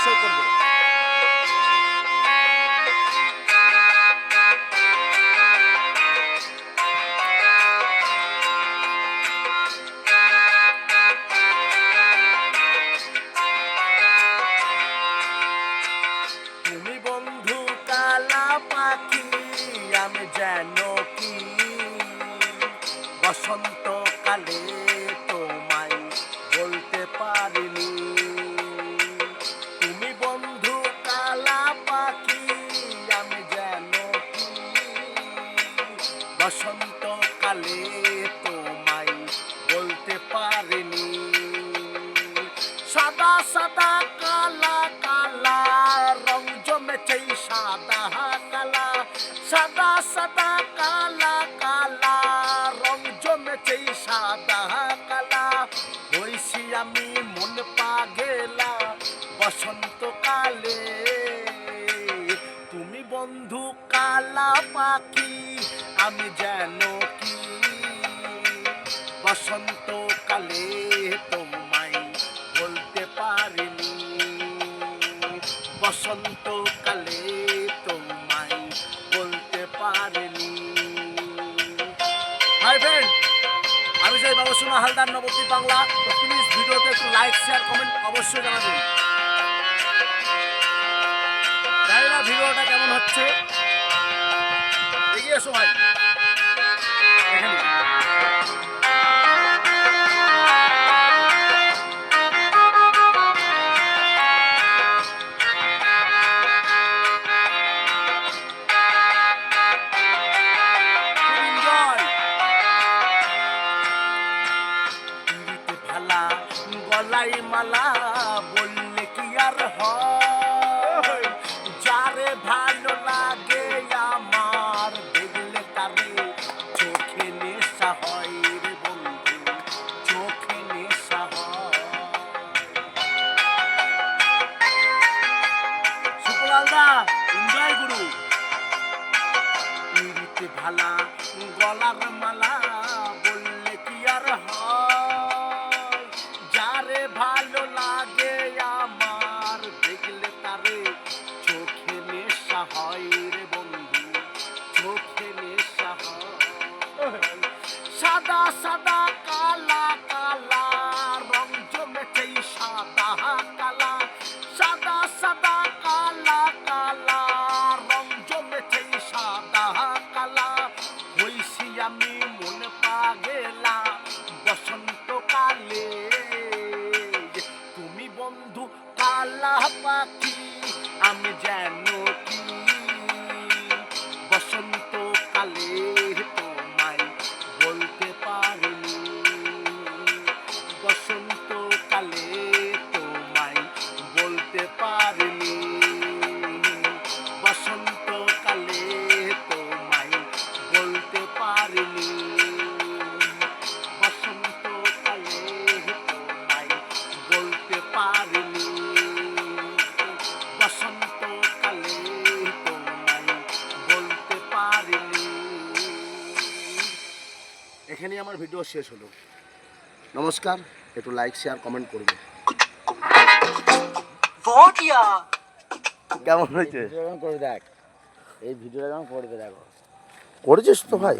অবশ্যই করবে। তুমি বন্ধু কালা পাখি, আমি যেন কি বসন্তকালে তোমায় বলতে পারিনি। তুমি বন্ধু কালা পাখি, আমি যেন কি বসন্তকালে তোমায় বলতে পারিনি। সাদা সাদা কালা কালা রং জমেছে সাদা কালা, সাদা সাদা কালা কালা রং জমেছে সাদা কালা। হইছি আমি মন পাগেলা বসন্তকালে। তুমি বন্ধু কালা পাখি, আমি যেন কি বসন্তকালে তোমায় বলতে পারিনি। বসন্তকালে তোমায় বলতে পারিনি। হাই ফ্রেন্ড, আমি চাই বাবুসোনা হালদার, নবদ্বীপ বাংলা। তো প্লিজ ভিডিওতে একটু লাইক শেয়ার কমেন্ট অবশ্যই জানাবেন। জানি না ভিডিওটা কেমন হচ্ছে, এগিয়ে এসো ভাই। এখানে গলাই মালা বললে কি আর হয়, যারে ভালো লাগে আমার দেখলে তারে চোখে নেশা হয় রে বন্ধু, চোখে নেশা হয়। সুকুলালদা এনজয় গুরু। ইরিতে ভালা গলার মালা বললে কি আর হয়, যারে ভালো লাগে আমার দেখলে তারে চোখে নেশা হয় রে বন্ধু, চোখে নেশা হয়। সাদা সাদা কালা কালা রং জমেছে সাদা কালা, সাদা সাদা কালা কালা রং জমেছে সাদা কালা। হইছি আমি মন পাগেলা বসন্তকালে। তুমি বন্ধু কালা পাখি, আমি যেন কি বসন্তকালে তোমায় বলতে পারিনি। বসন্তকালে তোমায় বলতে পারিনি। বসন্তকালে তোমায় বলতে পারিনি। বসন্তকালে তোমায় বলতে পারিনি। বসন্তকালে তোমায় বলতে পারিনি। এখানেই আমার ভিডিও শেষ হলো। নমস্কার, একটু লাইক শেয়ার কমেন্ট করবে। কেমন হয়েছে? করে দেখ, এই ভিডিওটা কেমন করবে দেখো। করেছিস তো ভাই?